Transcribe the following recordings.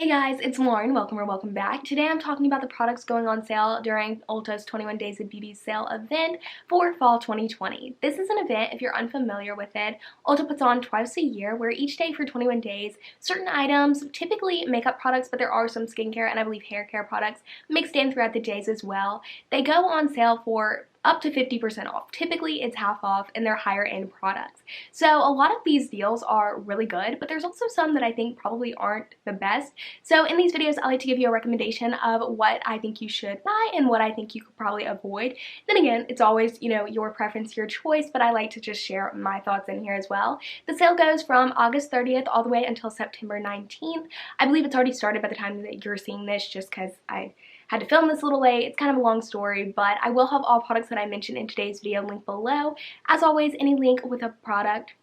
Hey guys, it's Lauren. Welcome or welcome back. Today I'm talking about the products going on sale during Ulta's 21 Days of Beauty sale event for fall 2020. This is an event, if you're unfamiliar with it, Ulta puts on twice a year where each day for 21 days, certain items, typically makeup products, but there are some skincare and I believe hair care products mixed in throughout the days as well. They go on sale for up to 50% off. Typically it's half off and they're higher end products. So a lot of these deals are really good, but there's also some that I think probably aren't the best. So in these videos, I like to give you a recommendation of what I think you should buy and what I think you could probably avoid. Then again, it's always, your preference, your choice, but I like to just share my thoughts in here as well. The sale goes from August 30th all the way until September 19th. I believe it's already started by the time that you're seeing this just because I had to film this a little late. It's kind of a long story, but I will have all products that I mentioned in today's video linked below. As always, any link with a product,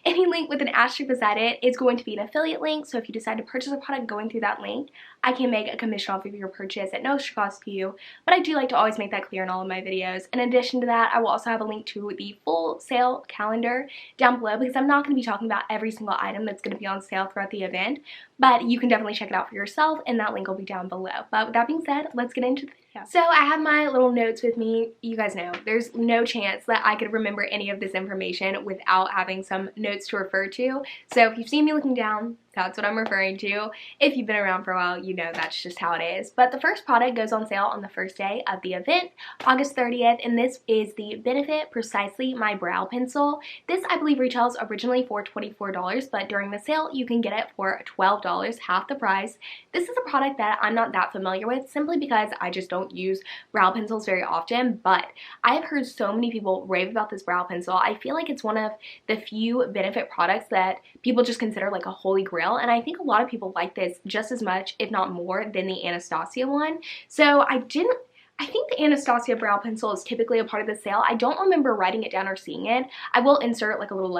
any link with an asterisk beside it is going to be an affiliate link, so if you decide to purchase a product going through that link, I can make a commission off of your purchase at no extra cost to you, but I do like to always make that clear in all of my videos. In addition to that, I will also have a link to the full sale calendar down below because I'm not going to be talking about every single item that's going to be on sale throughout the event, but you can definitely check it out for yourself and that link will be down below. But with that being said, let's get into the video. So I have my little notes with me. You guys know there's no chance that I could remember any of this information without having some notes to refer to. So if you've seen me looking down, that's what I'm referring to. If you've been around for a while, you know that's just how it is. But the first product goes on sale on the first day of the event, August 30th, and this is the Benefit Precisely My Brow Pencil. This, I believe, retails originally for $24, but during the sale, you can get it for $12, half the price. This is a product that I'm not that familiar with, simply because I just don't use brow pencils very often, but I have heard so many people rave about this brow pencil. I feel like it's one of the few Benefit products that people just consider like a holy grail. And I think a lot of people like this just as much, if not more, than the Anastasia one. So I think the Anastasia brow pencil is typically a part of the sale. I don't remember writing it down or seeing it. I will insert like a little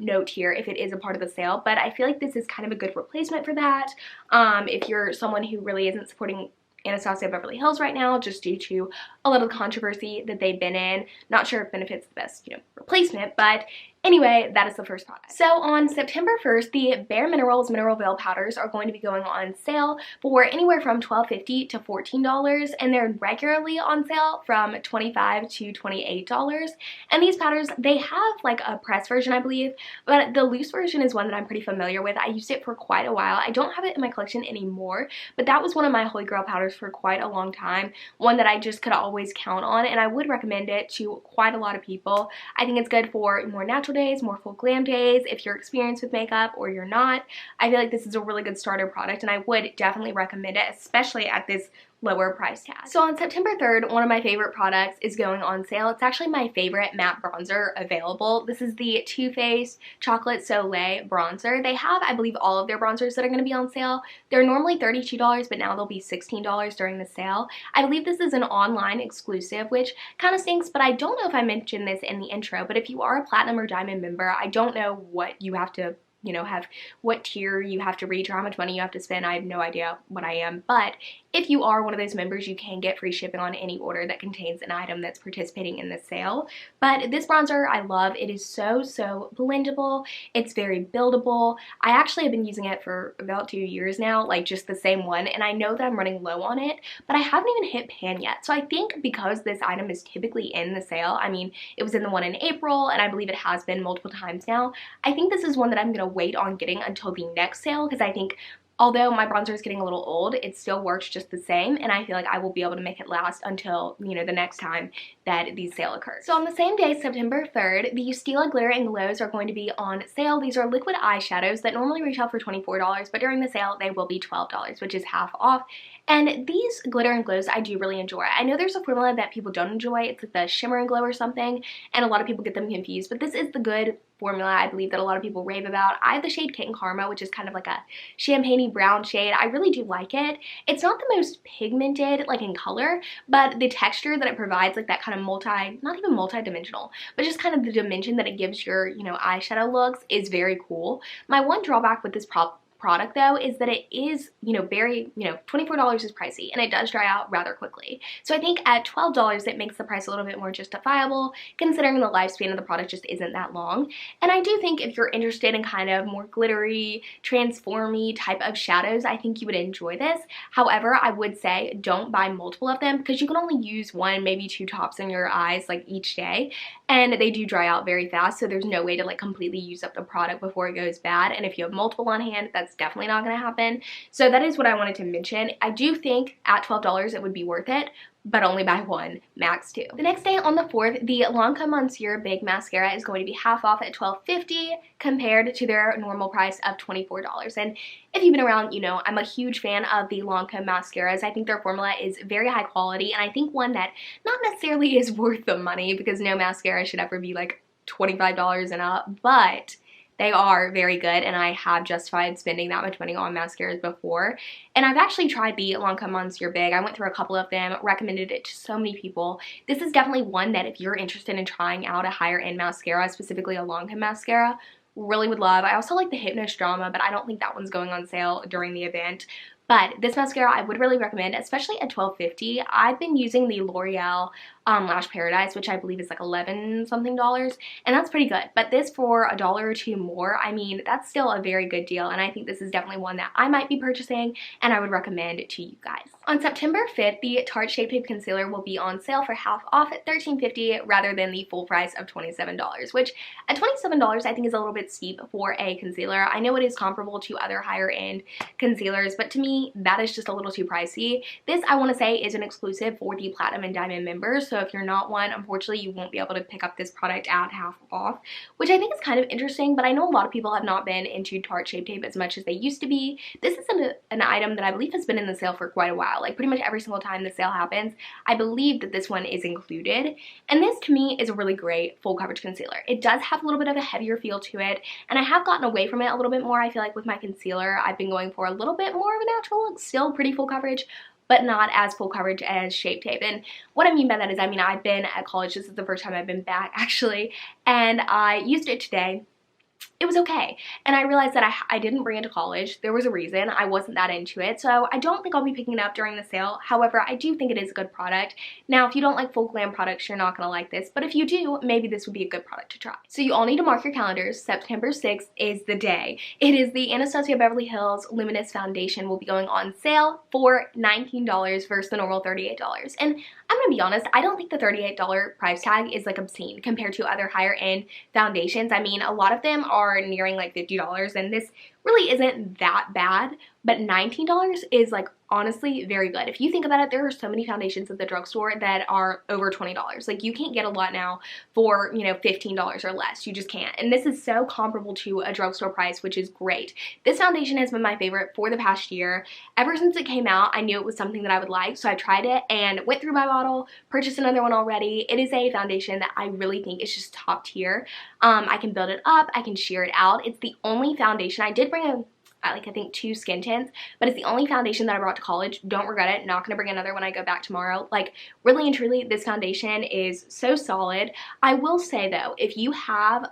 note here if it is a part of the sale, but I feel like this is kind of a good replacement for that. If you're someone who really isn't supporting Anastasia Beverly Hills right now just due to a lot of the controversy that they've been in. Not sure if Benefit's the best, replacement, but anyway, that is the first product. So on September 1st, the Bare Minerals Mineral Veil Powders are going to be going on sale for anywhere from $12.50 to $14, and they're regularly on sale from $25 to $28. And these powders, they have like a press version, I believe, but the loose version is one that I'm pretty familiar with. I used it for quite a while. I don't have it in my collection anymore, but that was one of my holy grail powders for quite a long time, one that I just could always count on, and I would recommend it to quite a lot of people. I think it's good for more natural days, more full glam days, if you're experienced with makeup or you're not. I feel like this is a really good starter product and I would definitely recommend it, especially at this lower price tag. So on September 3rd, one of my favorite products is going on sale. It's actually my favorite matte bronzer available. This is the Too Faced Chocolate Soleil bronzer. They have, I believe, all of their bronzers that are going to be on sale. They're normally $32, but now they'll be $16 during the sale. I believe this is an online exclusive, which kind of stinks, but I don't know if I mentioned this in the intro, but if you are a Platinum or Diamond member, I don't know what you have to have what tier you have to reach or how much money you have to spend. I have no idea what I am, but if you are one of those members, you can get free shipping on any order that contains an item that's participating in the sale. But this bronzer I love. It is so blendable. It's very buildable. I actually have been using it for about 2 years now, like just the same one, and I know that I'm running low on it, but I haven't even hit pan yet. So I think because this item is typically in the sale, I mean, it was in the one in April, and I believe it has been multiple times now, I think this is one that I'm gonna wait on getting until the next sale, because I think although my bronzer is getting a little old, it still works just the same, and I feel like I will be able to make it last until, the next time that the sale occurs. So on the same day, September 3rd, the Stila Glitter and Glows are going to be on sale. These are liquid eyeshadows that normally retail for $24, but during the sale, they will be $12, which is half off. And these glitter and glows I do really enjoy. I know there's a formula that people don't enjoy. It's like the shimmer and glow or something, and a lot of people get them confused, but this is the good formula I believe that a lot of people rave about. I have the shade Kitten Karma, which is kind of like a champagne-y brown shade. I really do like it. It's not the most pigmented like in color, but the texture that it provides, like that kind of not even multi-dimensional, but just kind of the dimension that it gives your, eyeshadow looks is very cool. My one drawback with this product though is that it is, very, $24 is pricey and it does dry out rather quickly. So I think at $12 it makes the price a little bit more justifiable considering the lifespan of the product just isn't that long. And I do think if you're interested in kind of more glittery, transformy type of shadows, I think you would enjoy this. However, I would say don't buy multiple of them because you can only use one, maybe two tops in your eyes like each day, and they do dry out very fast, so there's no way to like completely use up the product before it goes bad. And if you have multiple on hand, that's definitely not going to happen. So that is what I wanted to mention. I do think at $12 it would be worth it, but only buy one, max two. The next day on the 4th, the Lanca Monsieur Big Mascara is going to be half off at $12.50 compared to their normal price of $24. And if you've been around, you know I'm a huge fan of the Lanca mascaras. I think their formula is very high quality, and I think one that not necessarily is worth the money because no mascara should ever be like $25 and up, but they are very good, and I have justified spending that much money on mascaras before. And I've actually tried the Lanca Monsieur Big. I went through a couple of them, recommended it to so many people. This is definitely one that if you're interested in trying out a higher end mascara, specifically a Lanca mascara, really would love. I also like the Hypnos Drama, but I don't think that one's going on sale during the event. But this mascara I would really recommend, especially at $12.50. I've been using the L'Oreal Lash Paradise, which I believe is like $11 something, and that's pretty good. But this for $1 or $2 more, I mean, that's still a very good deal, and I think this is definitely one that I might be purchasing and I would recommend to you guys. On September 5th, the Tarte Shape Tape Concealer will be on sale for half off at $13.50 rather than the full price of $27, which at $27 I think is a little bit steep for a concealer. I know it is comparable to other higher end concealers, but to me, that is just a little too pricey. This, I want to say, is an exclusive for the Platinum and Diamond members, so if you're not one, unfortunately you won't be able to pick up this product at half off, which I think is kind of interesting, but I know a lot of people have not been into Tarte Shape Tape as much as they used to be. This is an item that I believe has been in the sale for quite a while. Like pretty much every single time the sale happens, I believe that this one is included, and this to me is a really great full coverage concealer. It does have a little bit of a heavier feel to it, and I have gotten away from it a little bit more. I feel like with my concealer, I've been going for a little bit more of a natural look, still pretty full coverage, but not as full coverage as Shape Tape. And what I mean by that is, I mean, I've been at college. This is the first time I've been back, actually, and I used it today. It was okay, and I realized that I didn't bring it to college. There was a reason. I wasn't that into it, so I don't think I'll be picking it up during the sale. However, I do think it is a good product. Now, if you don't like full glam products, you're not going to like this, but if you do, maybe this would be a good product to try. So you all need to mark your calendars. September 6th is the day. It is the Anastasia Beverly Hills Luminous Foundation will be going on sale for $19 versus the normal $38. And I'm going to be honest, I don't think the $38 price tag is like obscene compared to other higher end foundations. I mean, a lot of them are nearing like $50, and this really isn't that bad, but $19 is like honestly very good. If you think about it, there are so many foundations at the drugstore that are over $20. Like you can't get a lot now for, you know, $15 or less. You just can't. And this is so comparable to a drugstore price, which is great. This foundation has been my favorite for the past year. Ever since it came out, I knew it was something that I would like, so I tried it and went through my bottle, purchased another one already. It is a foundation that I really think is just top tier. I can build it up, I can sheer it out. It's the only foundation. I did bring I think 2 skin tints, but it's the only foundation that I brought to college. Don't regret it. Not gonna bring another when I go back tomorrow. Like really and truly, this foundation is so solid. I will say though, if you have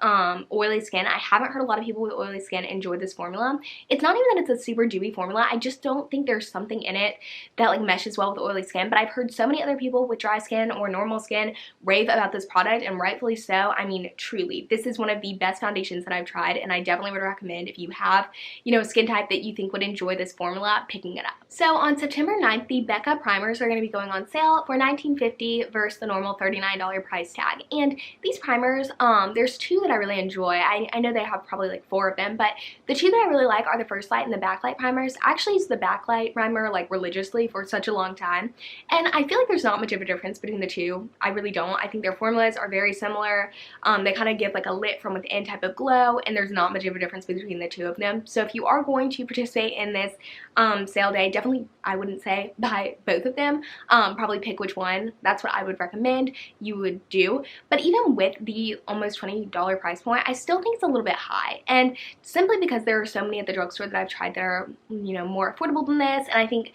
oily skin, I haven't heard a lot of people with oily skin enjoy this formula. It's not even that it's a super dewy formula. I just don't think there's something in it that like meshes well with oily skin, but I've heard so many other people with dry skin or normal skin rave about this product, and rightfully so. I mean, truly, this is one of the best foundations that I've tried, and I definitely would recommend if you have, you know, a skin type that you think would enjoy this formula, picking it up. So on September 9th, the Becca primers are going to be going on sale for $19.50 versus the normal $39 price tag. And these primers, there's 2 that I really enjoy. I know they have probably like 4 of them, but the 2 that I really like are the First Light and the Backlight primers. I actually use the Backlight primer like religiously for such a long time, and I feel like there's not much of a difference between the 2. I really don't. I think their formulas are very similar. They kind of give like a lit from within type of glow, and there's not much of a difference between the 2 of them. So if you are going to participate in this sale day, definitely I wouldn't say buy both of them. Probably pick which one. That's what I would recommend you would do. But even with the almost $20 price point, I still think it's a little bit high, and simply because there are so many at the drugstore that I've tried that are, you know, more affordable than this, and I think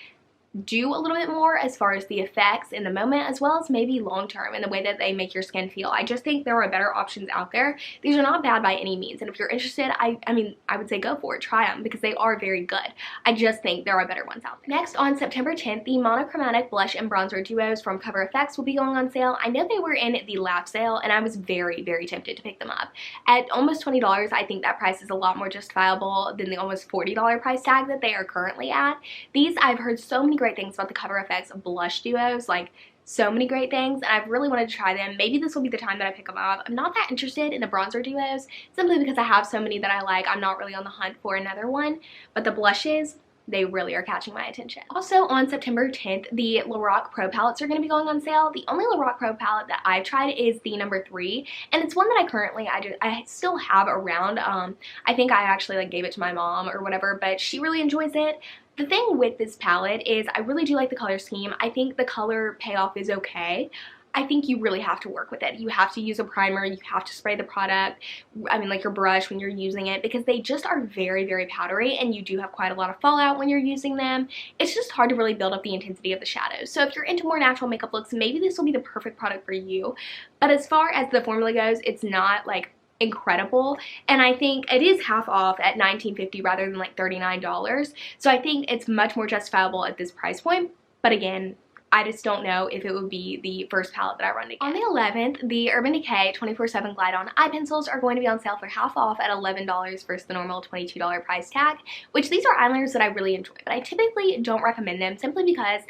do a little bit more as far as the effects in the moment, as well as maybe long term in the way that they make your skin feel. I just think there are better options out there. These are not bad by any means, and if you're interested, I mean, I would say go for it, try them, because they are very good. I just think there are better ones out there. Next, on September 10th, the Monochromatic blush and bronzer duos from Cover FX will be going on sale. I know they were in the last sale, and I was very, very tempted to pick them up. At almost $20, I think that price is a lot more justifiable than the almost $40 price tag that they are currently at. These, I've heard so many great things about the Cover FX blush duos, like so many great things, and I've really wanted to try them. Maybe this will be the time that I pick them up. I'm not that interested in the bronzer duos simply because I have so many that I like. I'm not really on the hunt for another one, but the blushes, they really are catching my attention. Also, on September 10th, the Lorac Pro Palettes are going to be going on sale. The only Lorac Pro palette that I've tried is the number 3, and it's one that I still have around. I think I actually like gave it to my mom or whatever, but she really enjoys it. The thing with this palette is I really do like the color scheme. I think the color payoff is okay. I think you really have to work with it. You have to use a primer, you have to spray the product, I mean like your brush when you're using it, because they just are very, very powdery, and you do have quite a lot of fallout when you're using them. It's just hard to really build up the intensity of the shadows. So if you're into more natural makeup looks, maybe this will be the perfect product for you. But as far as the formula goes, it's not like incredible, and I think it is half off at $19.50 rather than like $39, so I think it's much more justifiable at this price point. But again, I just don't know if it would be the first palette that I run to get. On the 11th, the Urban Decay 24/7 Glide On eye pencils are going to be on sale for half off at $11 versus the normal $22 price tag, which these are eyeliners that I really enjoy, but I typically don't recommend them simply because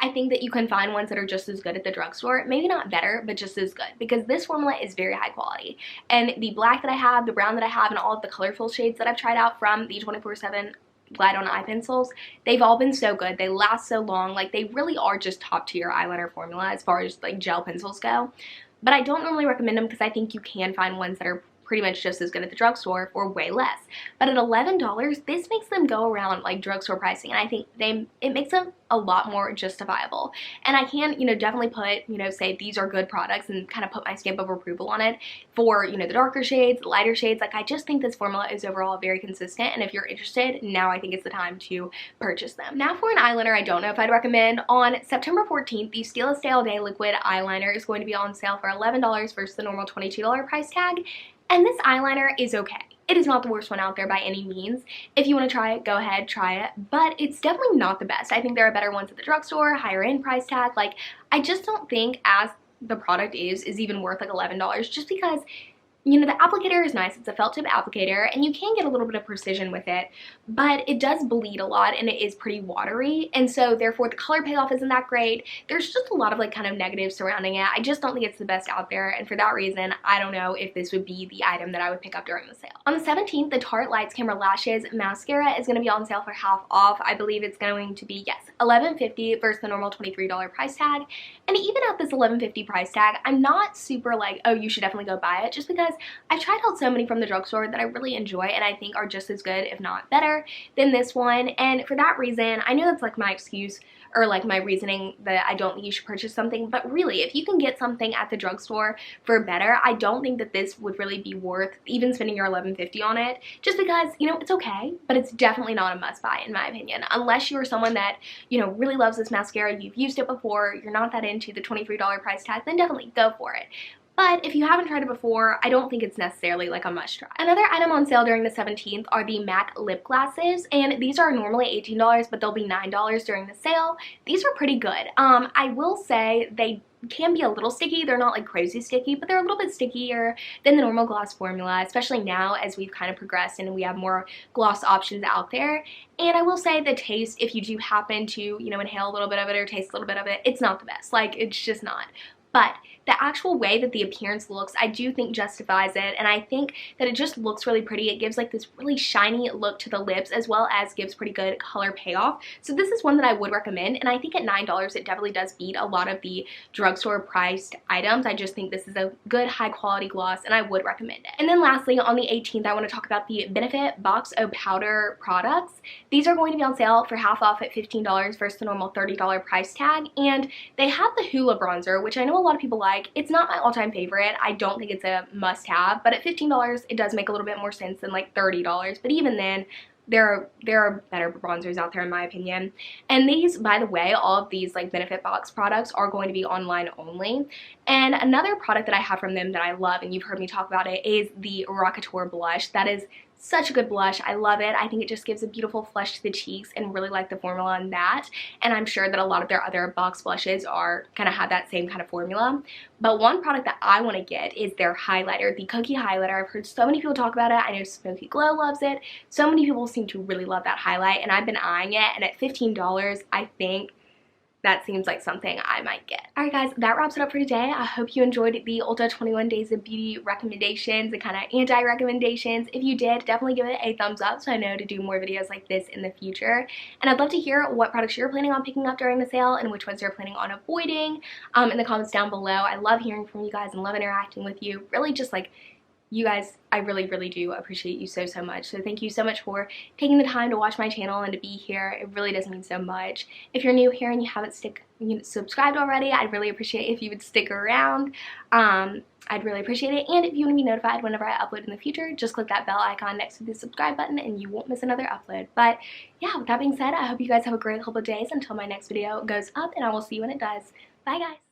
I think that you can find ones that are just as good at the drugstore. Maybe not better, but just as good, because this formula is very high quality. And the black that I have, the brown that I have, and all of the colorful shades that I've tried out from the 24/7 Glide On eye pencils, they've all been so good. They last so long. Like, they really are just top tier eyeliner formula as far as like gel pencils go. But I don't normally recommend them because I think you can find ones that are pretty much just as good at the drugstore for way less. But at $11, this makes them go around like drugstore pricing, and I think it makes them a lot more justifiable. And I can, you know, definitely put, you know, say these are good products and kind of put my stamp of approval on it for, you know, the darker shades, the lighter shades. Like, I just think this formula is overall very consistent, and if you're interested, now I think it's the time to purchase them. Now for an eyeliner I don't know if I'd recommend. On September 14th, the Stila Stay All Day Liquid Eyeliner is going to be on sale for $11 versus the normal $22 price tag. And this eyeliner is okay. It is not the worst one out there by any means. If you want to try it, go ahead, try it. But it's definitely not the best. I think there are better ones at the drugstore, higher end price tag. Like, I just don't think as the product is even worth like $11, just because, you know, the applicator is nice. It's a felt tip applicator, and you can get a little bit of precision with it, but it does bleed a lot, and it is pretty watery, and so therefore the color payoff isn't that great. There's just a lot of like kind of negatives surrounding it. I just don't think it's the best out there, and for that reason, I don't know if this would be the item that I would pick up during the sale. On the 17th, the Tarte Lights Camera Lashes Mascara is going to be on sale for half off. I believe it's going to be, yes, $11.50 versus the normal $23 price tag, and even at this $11.50 price tag, I'm not super like, oh, you should definitely go buy it, just because I've tried out so many from the drugstore that I really enjoy and I think are just as good, if not better, than this one. And for that reason, I know that's like my excuse or like my reasoning that I don't think you should purchase something, but really, if you can get something at the drugstore for better, I don't think that this would really be worth even spending your $11.50 on it, just because, you know, it's okay, but it's definitely not a must buy in my opinion, unless you are someone that, you know, really loves this mascara, you've used it before, you're not that into the $23 price tag, then definitely go for it. But if you haven't tried it before, I don't think it's necessarily like a must try. Another item on sale during the 17th are the MAC lip glosses, and these are normally $18, but they'll be $9 during the sale. These are pretty good. I will say they can be a little sticky. They're not like crazy sticky, but they're a little bit stickier than the normal gloss formula, especially now as we've kind of progressed and we have more gloss options out there. And I will say the taste, if you do happen to, you know, inhale a little bit of it or taste a little bit of it, it's not the best. Like, it's just not. But the actual way that the appearance looks, I do think justifies it, and I think that it just looks really pretty. It gives like this really shiny look to the lips, as well as gives pretty good color payoff. So this is one that I would recommend, and I think at $9 it definitely does beat a lot of the drugstore priced items. I just think this is a good high quality gloss, and I would recommend it. And then lastly, on the 18th, I want to talk about the Benefit Box O Powder products. These are going to be on sale for half off at $15 versus the normal $30 price tag, and they have the Hoola bronzer, which I know a lot of people like. It's not my all-time favorite. I don't think it's a must-have, but at $15 it does make a little bit more sense than like $30, but even then, there are better bronzers out there in my opinion. And these, by the way, all of these like Benefit Box products are going to be online only. And another product that I have from them that I love, and you've heard me talk about it, is the Rockateur blush. That is such a good blush. I love it. I think it just gives a beautiful flush to the cheeks, and really like the formula on that. And I'm sure that a lot of their other box blushes are kind of have that same kind of formula. But one product that I want to get is their highlighter, the Cookie Highlighter. I've heard so many people talk about it. I know Smoky Glow loves it. So many people seem to really love that highlight, and I've been eyeing it, and at $15, I think that seems like something I might get. Alright guys, that wraps it up for today. I hope you enjoyed the Ulta 21 Days of Beauty recommendations and kind of anti-recommendations. If you did, definitely give it a thumbs up so I know to do more videos like this in the future. And I'd love to hear what products you're planning on picking up during the sale and which ones you're planning on avoiding in the comments down below. I love hearing from you guys and love interacting with you. Really just like, you guys, I really, really do appreciate you so, so much. So thank you so much for taking the time to watch my channel and to be here. It really does mean so much. If you're new here and you haven't subscribed already, I'd really appreciate if you would stick around. I'd really appreciate it. And if you want to be notified whenever I upload in the future, just click that bell icon next to the subscribe button and you won't miss another upload. But yeah, with that being said, I hope you guys have a great couple of days until my next video goes up, and I will see you when it does. Bye guys.